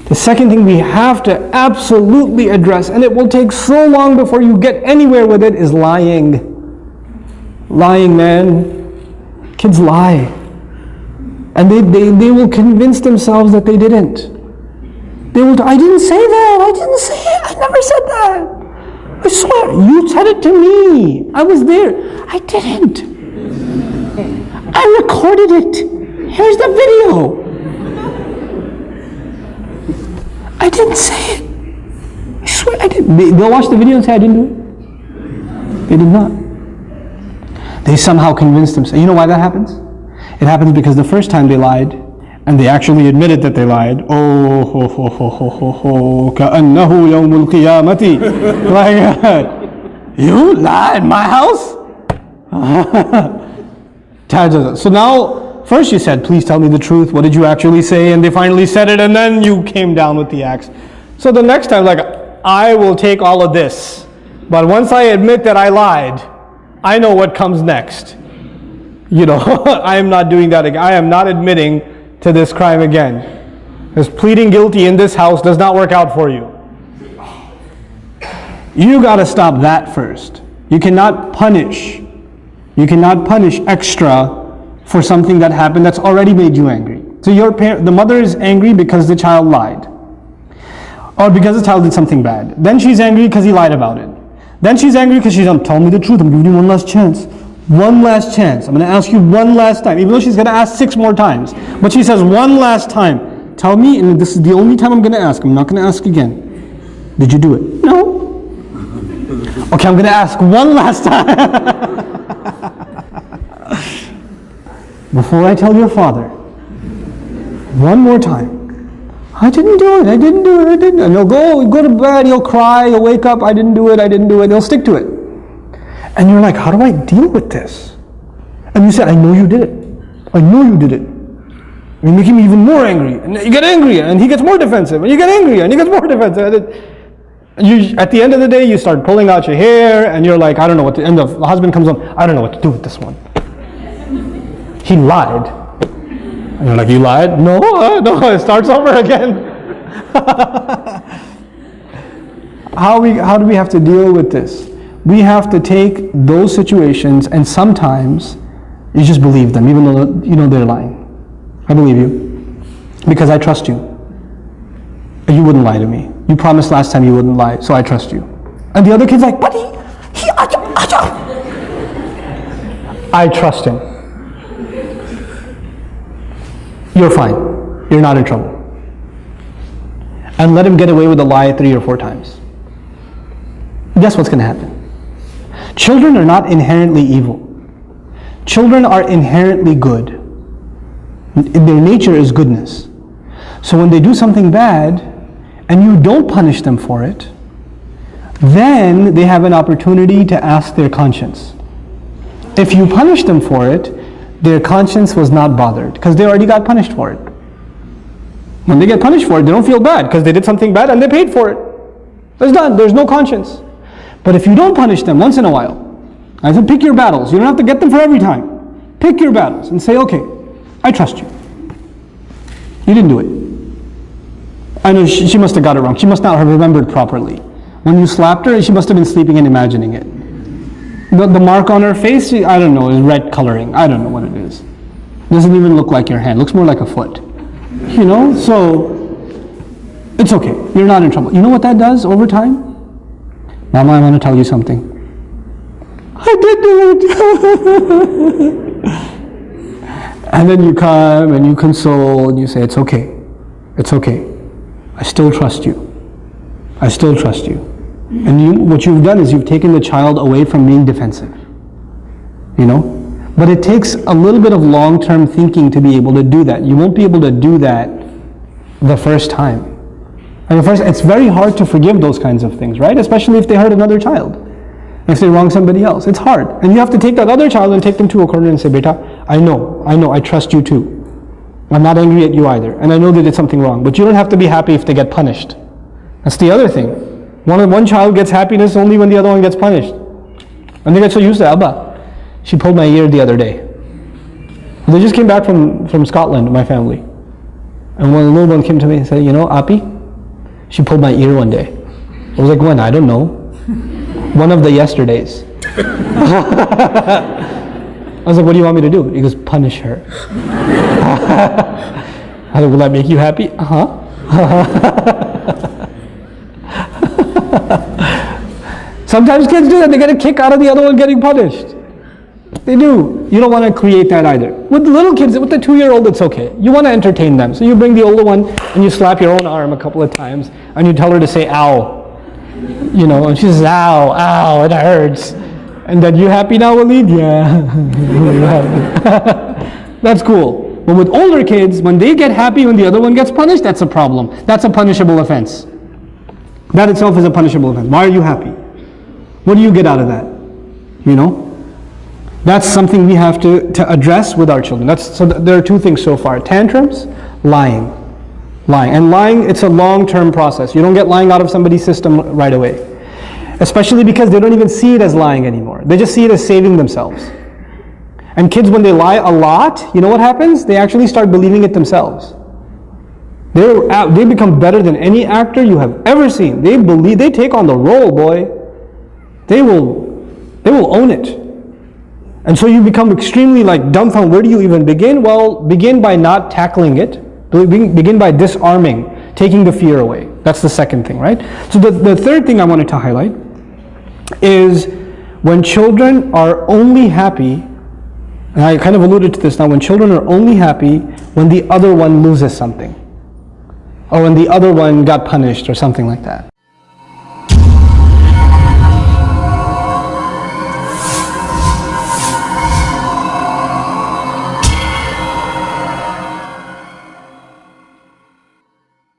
The second thing we have to absolutely address, and it will take so long before you get anywhere with it, is lying. Lying, man. Kids lie. And they will convince themselves that they didn't. They will, I didn't say that, I didn't say it, I never said that. I swear, you said it to me. I was there. I didn't. I recorded it. Here's the video. I didn't say it. I swear I didn't. They'll watch the video and say I didn't do it. They did not. They somehow convinced themselves. You know why that happens? It happens because the first time they lied, and they actually admitted that they lied. Oh, ho, ho, ho, ho, ho, ho, كأنه يوم القيامة. Like, you lied in my house? So now, first you said, please tell me the truth. What did you actually say? And they finally said it, and then you came down with the axe. So the next time, like, I will take all of this. But once I admit that I lied, I know what comes next. You know, I am not doing that again. I am not admitting to this crime again. Because pleading guilty in this house does not work out for you. You got to stop that first. You cannot punish. You cannot punish extra for something that happened that's already made you angry. So the mother is angry because the child lied. Or because the child did something bad. Then she's angry because he lied about it. Then she's angry because she's telling me the truth. I'm giving you one last chance. One last chance. I'm going to ask you one last time. Even though she's going to ask 6 more times. But she says one last time. Tell me, and this is the only time I'm going to ask. I'm not going to ask again. Did you do it? No. Okay, I'm going to ask one last time. Before I tell your father, one more time, I didn't do it, I didn't do it, I didn't. And he'll go to bed, he'll cry, he'll wake up, I didn't do it, he'll stick to it. And you're like, how do I deal with this? And you said, I know you did it. I know you did it. You're making me even more angry. And you get angry, and he gets more defensive, and you get angry, and he gets more defensive. And at the end of the day, you start pulling out your hair, and you're like, I don't know what to, and the husband comes home, I don't know what to do with this one. He lied. And you're like, you lied? No, it starts over again. How do we have to deal with this? We have to take those situations, and sometimes you just believe them, even though you know they're lying. I believe you, because I trust you. You wouldn't lie to me. You promised last time you wouldn't lie, so I trust you. And the other kid's like, but I trust him. You're fine. You're not in trouble. And let him get away with a lie 3 or 4 times. Guess what's going to happen? Children are not inherently evil. Children are inherently good. Their nature is goodness. So when they do something bad, and you don't punish them for it, then they have an opportunity to ask their conscience. If you punish them for it, their conscience was not bothered, because they already got punished for it. When they get punished for it, they don't feel bad, because they did something bad and they paid for it. It's done. There's no conscience. But if you don't punish them once in a while, I said pick your battles. You don't have to get them for every time. Pick your battles and say, okay, I trust you. You didn't do it. I know she must have got it wrong. She must not have remembered properly. When you slapped her, she must have been sleeping and imagining it. The mark on her face, I don't know, is red coloring. I don't know what it is. Doesn't even look like your hand. Looks more like a foot. You know, so it's okay. You're not in trouble. You know what that does over time? Mama, I want to tell you something. I did do it. And then you come and you console and you say, it's okay. It's okay. I still trust you. I still trust you. And what you've done is you've taken the child away from being defensive. You know? But it takes a little bit of long-term thinking to be able to do that. You won't be able to do that the first time. And it's very hard to forgive those kinds of things, right? Especially if they hurt another child. If they wrong somebody else. It's hard. And you have to take that other child and take them to a corner and say, Beta, I know, I trust you too. I'm not angry at you either. And I know they did something wrong. But you don't have to be happy if they get punished. That's the other thing. One child gets happiness only when the other one gets punished. And they get so used to Abba. She pulled my ear the other day. They just came back from Scotland, my family. And one little one came to me and said, you know, Api, She pulled my ear one day. I was like, when? I don't know. One of the yesterdays. I was like, what do you want me to do? He goes, punish her. I was like, will that make you happy? Sometimes kids do that. They get a kick out of the other one getting punished. They do. You don't want to create that either. With the little kids, with the 2-year-old, it's okay. You want to entertain them. So you bring the older one and you slap your own arm a couple of times and you tell her to say, ow. You know, and she says, ow, ow, it hurts. And then, you happy now, Waleed? Yeah. That's cool. But with older kids, when they get happy when the other one gets punished, that's a problem. That's a punishable offense. That itself is a punishable offense. Why are you happy? What do you get out of that? You know? That's something we have to address with our children. So there are 2 things so far. Tantrums, lying. And lying, it's a long-term process. You don't get lying out of somebody's system right away. Especially because they don't even see it as lying anymore. They just see it as saving themselves. And kids, when they lie a lot, you know what happens? They actually start believing it themselves. They become better than any actor you have ever seen. They take on the role, boy. They will own it. And so you become extremely dumbfounded. Where do you even begin? Well, begin by not tackling it. Begin by disarming, taking the fear away. That's the second thing, right? So the third thing I wanted to highlight is when children are only happy, and I kind of alluded to this now, when children are only happy when the other one loses something, or when the other one got punished or something like that.